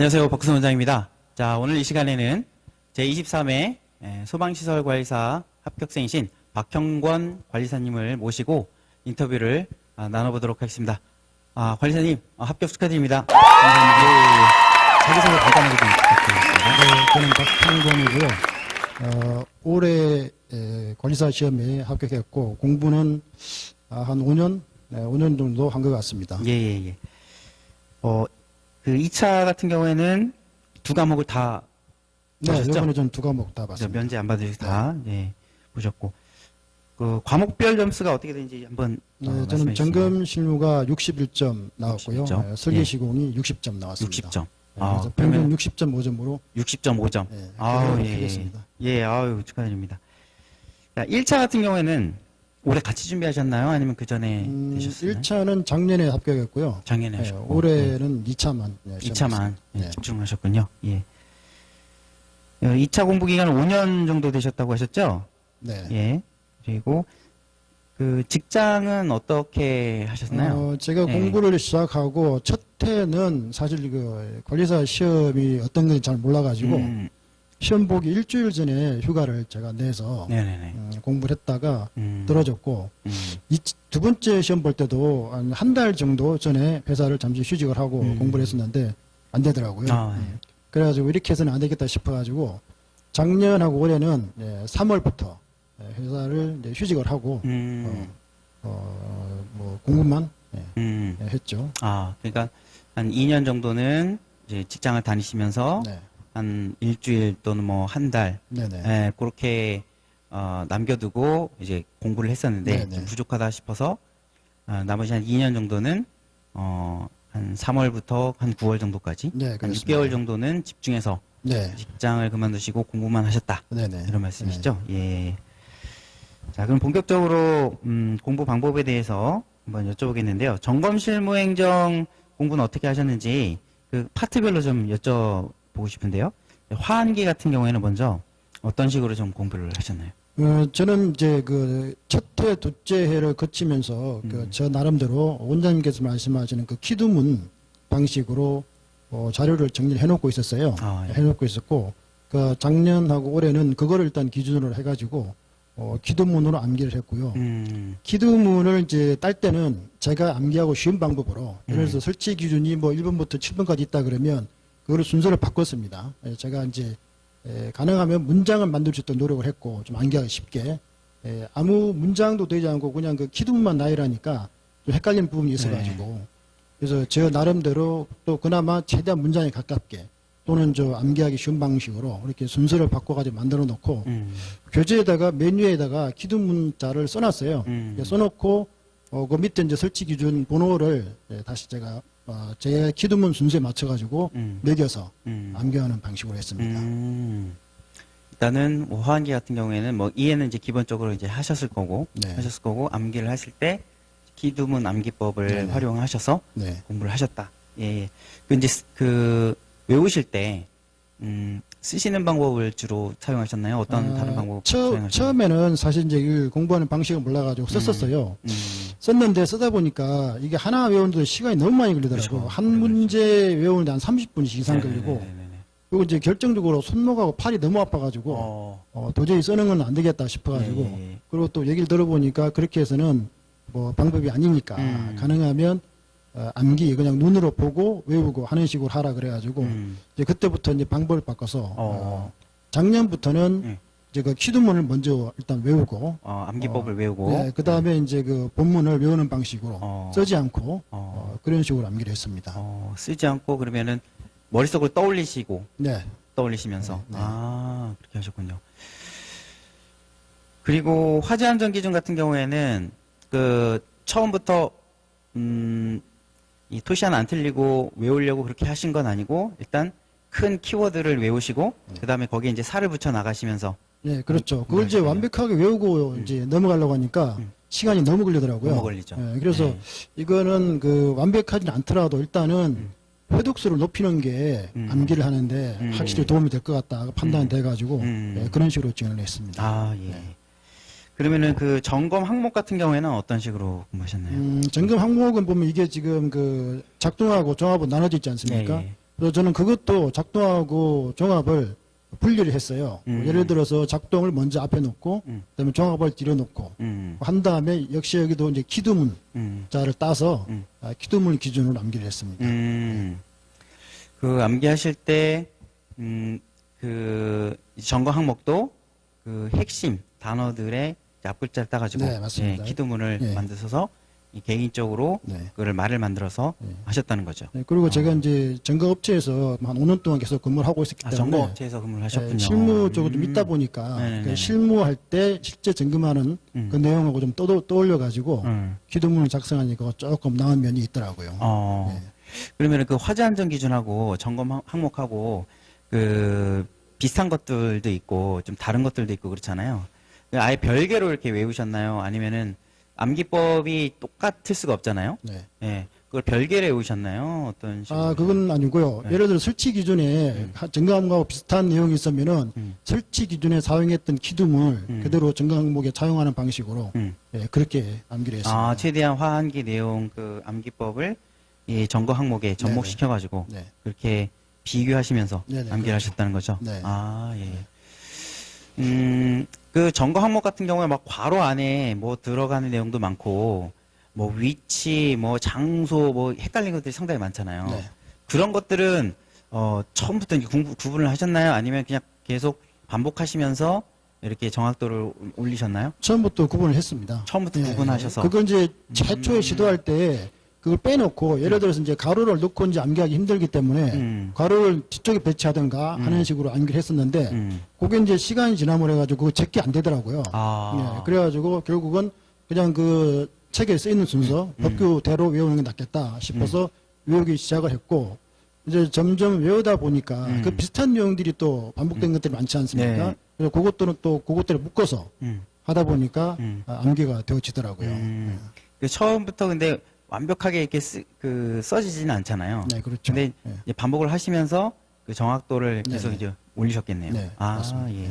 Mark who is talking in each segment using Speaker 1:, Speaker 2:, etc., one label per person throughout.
Speaker 1: 안녕하세요. 박수원 원장입니다. 자, 오늘 이 시간에는 제23회 소방시설관리사 합격생이신 박형권 관리사님을 모시고 인터뷰를 나눠보도록 하겠습니다. 관리사님, 합격 축하드립니다. 감사합니다. 자기소개 간단하게 좀 부탁드리겠습니다.
Speaker 2: 네, 저는 박형권이고요. 올해 관리사 시험에 합격했고 공부는 한 5년 정도 한 것 같습니다.
Speaker 1: 예. 그 2차 같은 경우에는 두 과목을 다
Speaker 2: 네,
Speaker 1: 보셨죠?
Speaker 2: 이번에 전 두 과목 다 봤습니다.
Speaker 1: 면제 안 받으셔서 다 보셨고, 그 과목별 점수가 어떻게 되는지 한번
Speaker 2: 네,
Speaker 1: 말씀해
Speaker 2: 저는
Speaker 1: 주시면.
Speaker 2: 점검 실무가 61점 나왔고요.
Speaker 1: 61점?
Speaker 2: 설계
Speaker 1: 예.
Speaker 2: 시공이 60점 나왔습니다.
Speaker 1: 60점.
Speaker 2: 그래서
Speaker 1: 그러면
Speaker 2: 평균 60.5점으로
Speaker 1: 60.5점.
Speaker 2: 합격했습니다.
Speaker 1: 축하드립니다. 자, 1차 같은 경우에는 올해 같이 준비하셨나요? 아니면 그 전에 되셨어요?
Speaker 2: 1차는 작년에 합격했고요.
Speaker 1: 작년에
Speaker 2: 네,
Speaker 1: 하셨고.
Speaker 2: 올해는 2차만
Speaker 1: 2차만
Speaker 2: 네.
Speaker 1: 집중하셨군요. 예. 2차 공부 기간은 5년 정도 되셨다고 하셨죠?
Speaker 2: 네.
Speaker 1: 예. 그리고 그 직장은 어떻게 하셨나요?
Speaker 2: 제가
Speaker 1: 예.
Speaker 2: 공부를 시작하고 첫 해는 사실 그 관리사 시험이 어떤 건지 잘 몰라가지고 시험 보기 일주일 전에 휴가를 제가 내서
Speaker 1: 네네네.
Speaker 2: 공부를 했다가
Speaker 1: 음.
Speaker 2: 떨어졌고
Speaker 1: 음.
Speaker 2: 두 번째 시험 볼 때도 한 달 정도 전에 회사를 잠시 휴직을 하고 공부를 했었는데 안 되더라고요.
Speaker 1: 예.
Speaker 2: 그래가지고 이렇게 해서는 안 되겠다 싶어가지고 작년하고 올해는 3월부터 회사를 이제 휴직을 하고 뭐 공부만 했죠.
Speaker 1: 그러니까 한 2년 정도는 이제 직장을 다니시면서
Speaker 2: 네.
Speaker 1: 한 일주일 또는 뭐 한 달,
Speaker 2: 네네.
Speaker 1: 그렇게 남겨두고 이제 공부를 했었는데
Speaker 2: 네네.
Speaker 1: 좀 부족하다 싶어서 나머지 한 2년 정도는 한 3월부터 한 9월 정도까지
Speaker 2: 네,
Speaker 1: 한
Speaker 2: 그렇습니다.
Speaker 1: 6개월 정도는 집중해서
Speaker 2: 네.
Speaker 1: 직장을 그만두시고 공부만 하셨다.
Speaker 2: 네네.
Speaker 1: 이런 말씀이시죠? 예. 자, 그럼 본격적으로 공부 방법에 대해서 한번 여쭤보겠는데요. 점검 실무 행정 공부는 어떻게 하셨는지 그 파트별로 좀 여쭤보고 싶은데요. 화환기 같은 경우에는 먼저 어떤 식으로 좀 공부를 하셨나요?
Speaker 2: 저는 이제 그 첫 해, 둘째 해를 거치면서 저 나름대로 원장님께서 말씀하시는 그 키두문 방식으로 자료를 정리를 해놓고 있었어요.
Speaker 1: 예.
Speaker 2: 해놓고 있었고, 그 작년하고 올해는 그거를 일단 기준으로 해가지고 키두문으로 암기를 했고요. 키두문을 이제 딸 때는 제가 암기하고 쉬운 방법으로, 예를 들어서 설치 기준이 뭐 1번부터 7번까지 있다 그러면 그거를 순서를 바꿨습니다. 제가 이제 가능하면 문장을 만들 수 있도록 노력을 했고 좀 암기하기 쉽게 아무 문장도 되지 않고 그냥 그 키두문만 나열하니까 좀 헷갈리는 부분이 있어가지고 그래서 저 나름대로 또 그나마 최대한 문장에 가깝게 또는 저 암기하기 쉬운 방식으로 이렇게 순서를 바꿔가지고 만들어 놓고 교재에다가 메뉴에다가 키두문자를 써놨어요. 써놓고 그 밑에 이제 설치 기준 번호를 다시 제가 제 키두문 순서에 맞춰가지고 매겨서 암기하는 방식으로 했습니다.
Speaker 1: 일단은 뭐 화환기 같은 경우에는 뭐 이해는 이제 기본적으로 이제 하셨을 거고
Speaker 2: 네.
Speaker 1: 암기를 하실 때 키두문 암기법을
Speaker 2: 네네.
Speaker 1: 활용하셔서
Speaker 2: 네.
Speaker 1: 공부를 하셨다. 예. 그 이제 그 외우실 때 쓰시는 방법을 주로 사용하셨나요? 어떤 다른 방법 사용하셨나요?
Speaker 2: 처음에는 사실 이제 이 공부하는 방식을 몰라가지고 썼었어요. 썼는데 쓰다 보니까 이게 하나 외우는데 시간이 너무 많이 걸리더라고요.
Speaker 1: 그렇죠.
Speaker 2: 한 문제 외우는데 한 30분 이상 걸리고 그리고 이제 결정적으로 손목하고 팔이 너무 아파가지고 도저히 쓰는 건 안 되겠다 싶어가지고
Speaker 1: 예.
Speaker 2: 그리고 또 얘기를 들어보니까 그렇게 해서는 뭐 방법이 아니니까 가능하면 암기 그냥 눈으로 보고 외우고 하는 식으로 하라 그래가지고 이제 그때부터 이제 방법을 바꿔서 작년부터는 이제 그 키두문을 먼저 일단 외우고
Speaker 1: 암기법을 외우고
Speaker 2: 네, 그 다음에 이제 그 본문을 외우는 방식으로 쓰지 않고 그런 식으로 암기를 했습니다.
Speaker 1: 쓰지 않고 그러면은 머릿속을 떠올리시고
Speaker 2: 네.
Speaker 1: 떠올리시면서
Speaker 2: 네.
Speaker 1: 그렇게 하셨군요. 그리고 화재 안전 기준 같은 경우에는 그 처음부터 이 토시 하나 안 틀리고 외우려고 그렇게 하신 건 아니고 일단 큰 키워드를 외우시고 그다음에 거기에 이제 살을 붙여 나가시면서
Speaker 2: 네, 그렇죠. 그걸 이제 완벽하게 외우고 이제 넘어가려고 하니까 시간이 너무 걸리더라고요.
Speaker 1: 너무 걸리죠.
Speaker 2: 네, 그래서
Speaker 1: 네.
Speaker 2: 이거는 그 완벽하지는 않더라도 일단은 회독수를 높이는 게 암기를 하는데 확실히 도움이 될 것 같다 판단이 돼가지고 네, 그런 식으로 진행을 했습니다.
Speaker 1: 예.
Speaker 2: 네.
Speaker 1: 그러면은 그 점검 항목 같은 경우에는 어떤 식으로 공부하셨나요?
Speaker 2: 점검 항목은 보면 이게 지금 그 작동하고 종합으로 나눠져 있지 않습니까?
Speaker 1: 예.
Speaker 2: 그래서 저는 그것도 작동하고 종합을 분리를 했어요. 예를 들어서 작동을 먼저 앞에 놓고 그다음에 종합을 뒤로 놓고 한 다음에 역시 여기도 이제 키두문 자를 따서 키두문을 기준으로 암기를 했습니다.
Speaker 1: 그 암기하실 때, 그 점검 항목도 그 핵심 단어들의 이제 앞글자를 따가지고
Speaker 2: 네, 맞습니다.
Speaker 1: 키두문을
Speaker 2: 예.
Speaker 1: 만드셔서 이 개인적으로
Speaker 2: 네.
Speaker 1: 그걸 말을 만들어서 하셨다는 거죠.
Speaker 2: 네, 그리고 제가 이제 점검업체에서 한 5년 동안 계속 근무를 하고 있었기 때문에
Speaker 1: 점검업체에서 근무를 하셨군요.
Speaker 2: 실무 쪽으로 좀 있다 보니까
Speaker 1: 네네네.
Speaker 2: 그 실무할 때 실제 점검하는 그 내용하고 좀 떠올려 가지고 기도문을 작성하니까 조금 나은 면이 있더라고요. 네.
Speaker 1: 그러면 그 화재 안전 기준하고 점검 항목하고 그 비슷한 것들도 있고 좀 다른 것들도 있고 그렇잖아요. 아예 별개로 이렇게 외우셨나요? 아니면은 암기법이 똑같을 수가 없잖아요.
Speaker 2: 네.
Speaker 1: 예. 그걸 별개로 외우셨나요? 어떤 식으로?
Speaker 2: 아, 그건 아니고요.
Speaker 1: 네.
Speaker 2: 예를 들어 설치 기준에 점검하고 비슷한 내용이 있으면은 설치 기준에 사용했던 키둠을 그대로 점검 항목에 차용하는 방식으로 예, 그렇게 암기를 했습니다.
Speaker 1: 최대한 화한기 내용 그 암기법을 이 점검 항목에 접목시켜가지고
Speaker 2: 네.
Speaker 1: 그렇게 비교하시면서
Speaker 2: 네네,
Speaker 1: 암기를
Speaker 2: 그렇죠.
Speaker 1: 하셨다는 거죠.
Speaker 2: 네.
Speaker 1: 예. 그 점검 항목 같은 경우에 막 괄호 안에 뭐 들어가는 내용도 많고 뭐 위치, 뭐 장소, 뭐 헷갈리는 것들이 상당히 많잖아요.
Speaker 2: 네.
Speaker 1: 그런 것들은 처음부터 이렇게 구분을 하셨나요? 아니면 그냥 계속 반복하시면서 이렇게 정확도를 올리셨나요?
Speaker 2: 처음부터 구분을 했습니다.
Speaker 1: 처음부터 구분하셔서.
Speaker 2: 그건 이제 최초에 시도할 때 그걸 빼놓고 예를 들어서 이제 가로를 넣고 이제 암기하기 힘들기 때문에 가로를 뒤쪽에 배치하든가 하는 식으로 암기를 했었는데 그게 이제 시간이 지나면 해가지고 그거 제게 안 되더라고요. 예, 그래가지고 결국은 그냥 그 책에 써 있는 순서 법규대로 외우는 게 낫겠다 싶어서 외우기 시작을 했고 이제 점점 외우다 보니까 그 비슷한 내용들이 또 반복된 것들이 많지 않습니까?
Speaker 1: 네.
Speaker 2: 그래서 그것들은 또 그것들을 묶어서 하다 보니까 암기가 되어지더라고요.
Speaker 1: 그 처음부터 근데 완벽하게 이렇게 써지지는 않잖아요.
Speaker 2: 네, 그렇죠.
Speaker 1: 근데
Speaker 2: 네.
Speaker 1: 이제 반복을 하시면서 그 정확도를
Speaker 2: 네,
Speaker 1: 계속
Speaker 2: 네.
Speaker 1: 이제 올리셨겠네요.
Speaker 2: 네, 맞습니다.
Speaker 1: 예.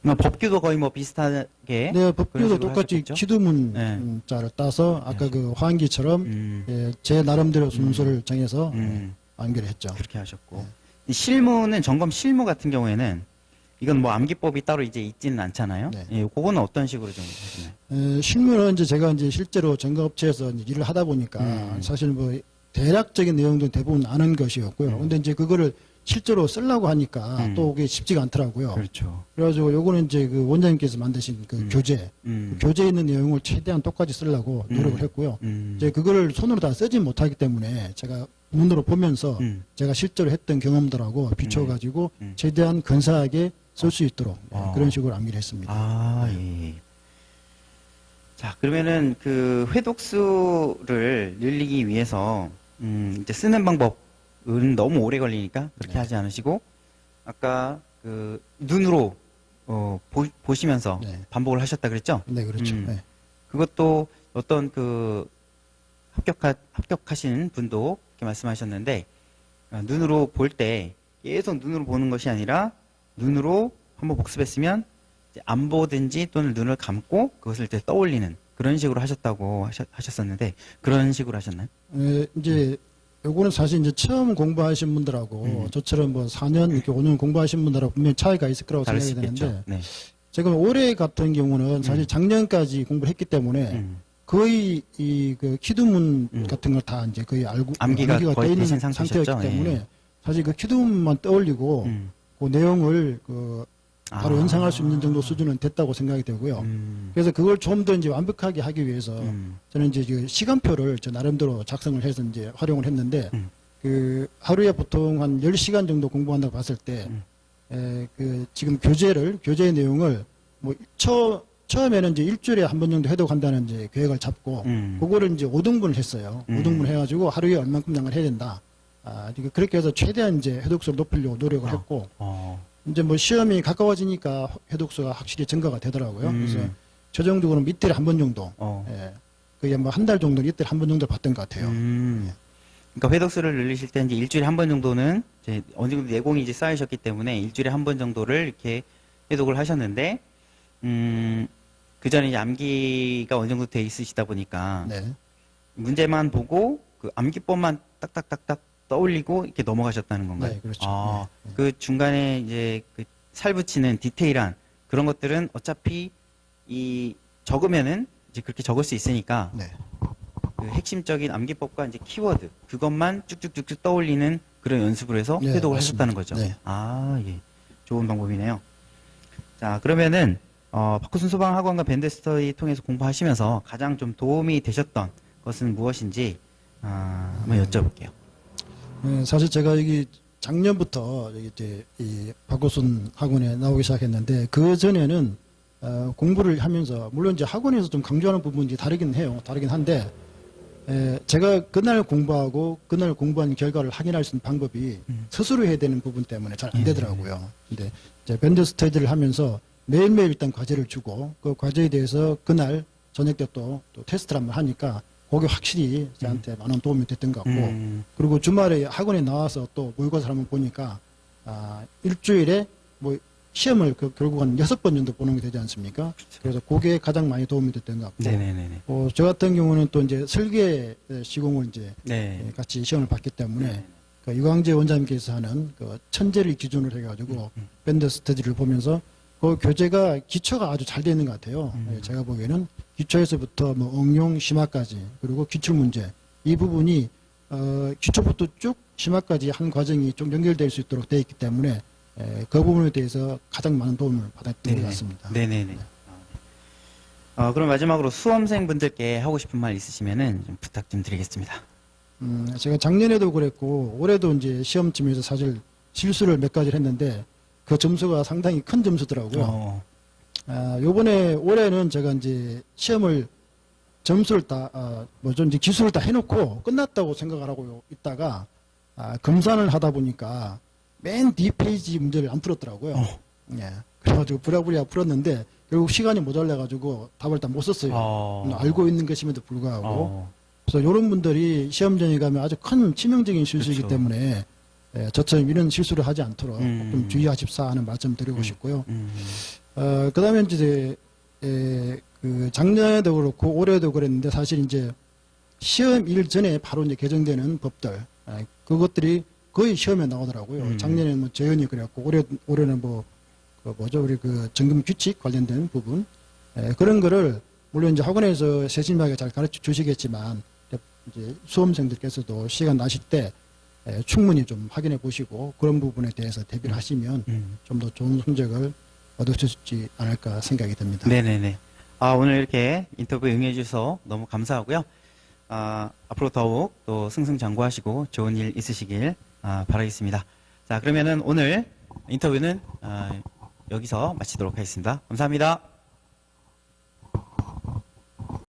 Speaker 1: 그럼 법규도 거의 뭐 비슷하게.
Speaker 2: 네,
Speaker 1: 그런
Speaker 2: 법규도
Speaker 1: 식으로
Speaker 2: 똑같이
Speaker 1: 하셨겠죠?
Speaker 2: 키두문
Speaker 1: 네.
Speaker 2: 자를 따서 아까 그 화환기처럼 예, 제 나름대로 순서를 정해서 암기를 했죠.
Speaker 1: 그렇게 하셨고. 이 실무는 점검 실무 같은 경우에는 이건 뭐 암기법이 따로 이제 있지는 않잖아요.
Speaker 2: 네.
Speaker 1: 예, 그거는 어떤 식으로 좀 하시나요?
Speaker 2: 실무는 이제 제가 이제 실제로 점검업체에서 이제 일을 하다 보니까 사실 뭐 대략적인 내용도 대부분 아는 것이었고요. 근데 이제 그거를 실제로 쓰려고 하니까 또 그게 쉽지가 않더라고요.
Speaker 1: 그렇죠.
Speaker 2: 그래가지고 요거는 이제 그 원장님께서 만드신 그 교재, 그 교재에 있는 내용을 최대한 똑같이 쓰려고 노력을 했고요. 이제 그거를 손으로 다 쓰지 못하기 때문에 제가 눈으로 보면서 제가 실제로 했던 경험들하고 비춰가지고 최대한 근사하게 쓸 수 있도록 그런 식으로 암기를 했습니다.
Speaker 1: 예. 자, 그러면은 그 회독수를 늘리기 위해서 이제 쓰는 방법은 너무 오래 걸리니까 그렇게 하지 않으시고 아까 그 눈으로 보시면서
Speaker 2: 네.
Speaker 1: 반복을 하셨다 그랬죠?
Speaker 2: 네, 그렇죠. 네.
Speaker 1: 그것도 어떤 그 합격하신 분도 이렇게 말씀하셨는데 눈으로 볼 때 계속 눈으로 보는 것이 아니라 눈으로 한번 복습했으면 이제 안 보든지 또는 눈을 감고 그것을 이제 떠올리는 그런 식으로 하셨다고 하셨었는데 그런 식으로 하셨나요?
Speaker 2: 이제 요거는 사실 이제 처음 공부하신 분들하고 저처럼 뭐 4년 이렇게 5년 공부하신 분들하고 분명히 차이가 있을 거라고
Speaker 1: 다를
Speaker 2: 생각이
Speaker 1: 수 있겠죠.
Speaker 2: 되는데
Speaker 1: 네.
Speaker 2: 제가 올해 같은 경우는 사실 작년까지 공부를 했기 때문에 거의 이 그 키두문 같은 걸 다 이제 거의 알고
Speaker 1: 암기가 거의
Speaker 2: 돼 있는
Speaker 1: 되신
Speaker 2: 상태였기
Speaker 1: 상태셨죠?
Speaker 2: 때문에
Speaker 1: 예.
Speaker 2: 사실 그 키두문만 떠올리고 그 내용을 그 바로 연상할 수 있는 정도 수준은 됐다고 생각이 되고요. 그래서 그걸 좀 더 이제 완벽하게 하기 위해서 저는 이제 그 시간표를 저 나름대로 작성을 해서 이제 활용을 했는데 그 하루에 보통 한 10시간 정도 공부한다고 봤을 때 그 지금 교재의 내용을 뭐 처음에는 이제 일주일에 한 번 정도 해독한다는 이제 계획을 잡고 그거를 이제 5등분을 했어요. 5등분 해가지고 하루에 얼만큼 양을 해야 된다. 그렇게 해서 최대한 이제 해독수를 높이려고 노력을 했고 이제 뭐 시험이 가까워지니까 해독수가 확실히 증가가 되더라고요. 그래서 최종적으로는 이틀에 한 번 정도, 예, 그게 뭐 한 달 정도 이틀에 한 번 정도 봤던 것 같아요.
Speaker 1: 그러니까 회독수를 늘리실 때 이제 일주일에 한 번 정도는 이제 어느 정도 내공이 이제 쌓이셨기 때문에 일주일에 한 번 정도를 이렇게 회독을 하셨는데 그 전에 이제 암기가 어느 정도 돼 있으시다 보니까
Speaker 2: 네.
Speaker 1: 문제만 보고 그 암기법만 딱딱딱딱 떠올리고 이렇게 넘어가셨다는 건가요?
Speaker 2: 네, 그렇죠.
Speaker 1: 아,
Speaker 2: 네, 네.
Speaker 1: 그 중간에 이제 그 살붙이는 디테일한 그런 것들은 어차피 이 적으면은 이제 그렇게 적을 수 있으니까
Speaker 2: 네.
Speaker 1: 그 핵심적인 암기법과 이제 키워드 그것만 쭉쭉쭉쭉 떠올리는 그런 연습을 해서
Speaker 2: 네,
Speaker 1: 회독을
Speaker 2: 맞습니다.
Speaker 1: 하셨다는 거죠.
Speaker 2: 네.
Speaker 1: 아, 예. 좋은 방법이네요. 자, 그러면은 박구순 소방학원과 밴드스터디 통해서 공부하시면서 가장 좀 도움이 되셨던 것은 무엇인지 한번 여쭤볼게요.
Speaker 2: 네, 사실 제가 여기 작년부터 여기 이제 이 박호순 학원에 나오기 시작했는데 그 전에는 공부를 하면서 물론 이제 학원에서 좀 강조하는 부분이 다르긴 해요. 다르긴 한데 제가 그날 공부하고 그날 공부한 결과를 확인할 수 있는 방법이 스스로 해야 되는 부분 때문에 잘 안 되더라고요. 근데 이제 밴드 스터디를 하면서 매일매일 일단 과제를 주고 그 과제에 대해서 그날 저녁 때 또 테스트를 한번 하니까 그게 확실히 저한테 많은 도움이 됐던 것 같고 그리고 주말에 학원에 나와서 또 모의고사를 한번 보니까 일주일에 뭐 시험을 결국 한 6번 정도 보는 게 되지 않습니까? 그래서 그게 가장 많이 도움이 됐던 것 같고
Speaker 1: 네네네.
Speaker 2: 저 같은 경우는 또 이제 설계 시공을 이제
Speaker 1: 네.
Speaker 2: 같이 시험을 봤기 때문에
Speaker 1: 네.
Speaker 2: 그 유광재 원장님께서 하는 그 천재를 기준으로 해가지고 밴드 스터디를 보면서 그 교재가 기초가 아주 잘 되어 있는 것 같아요. 제가 보기에는 기초에서부터 뭐 응용 심화까지 그리고 기출 문제 이 부분이 기초부터 쭉 심화까지 한 과정이 좀 연결될 수 있도록 되어 있기 때문에 그 부분에 대해서 가장 많은 도움을 받았던 것 같습니다.
Speaker 1: 네네네. 그럼 마지막으로 수험생분들께 하고 싶은 말 있으시면은 좀 부탁 좀 드리겠습니다.
Speaker 2: 제가 작년에도 그랬고 올해도 이제 시험팀에서 사실 실수를 몇 가지를 했는데 그 점수가 상당히 큰 점수더라고요. 요번에 올해는 제가 이제 시험을 점수를 이제 기술을 다 해놓고 끝났다고 생각을 하고 있다가 검산을 하다 보니까 맨 뒤 페이지 문제를 안 풀었더라고요. 예. 그래가지고 부랴부랴 풀었는데 결국 시간이 모자라가지고 답을 다 못 썼어요. 알고 있는 것임에도 불구하고. 그래서 이런 분들이 시험 전에 가면 아주 큰 치명적인 실수이기
Speaker 1: 그렇죠.
Speaker 2: 때문에 저처럼 이런 실수를 하지 않도록 좀 주의하십사 하는 말씀 드리고 싶고요. 그 다음에 이제 그 작년에도 그렇고 올해도 그랬는데 사실 이제 시험일 전에 바로 이제 개정되는 법들 그것들이 거의 시험에 나오더라고요. 작년에는 뭐 재연이 그랬고 올해는 우리 그 점검 규칙 관련된 부분 그런 거를 물론 이제 학원에서 세심하게 잘 가르쳐 주시겠지만 이제 수험생들께서도 시간 나실 때 충분히 좀 확인해 보시고 그런 부분에 대해서 대비를 하시면 좀 더 좋은 성적을 얻을 수 있지 않을까 생각이 듭니다.
Speaker 1: 네네네. 오늘 이렇게 인터뷰에 응해 주셔서 너무 감사하고요. 앞으로 더욱 또 승승장구하시고 좋은 일 있으시길 바라겠습니다. 자, 그러면은 오늘 인터뷰는 여기서 마치도록 하겠습니다. 감사합니다.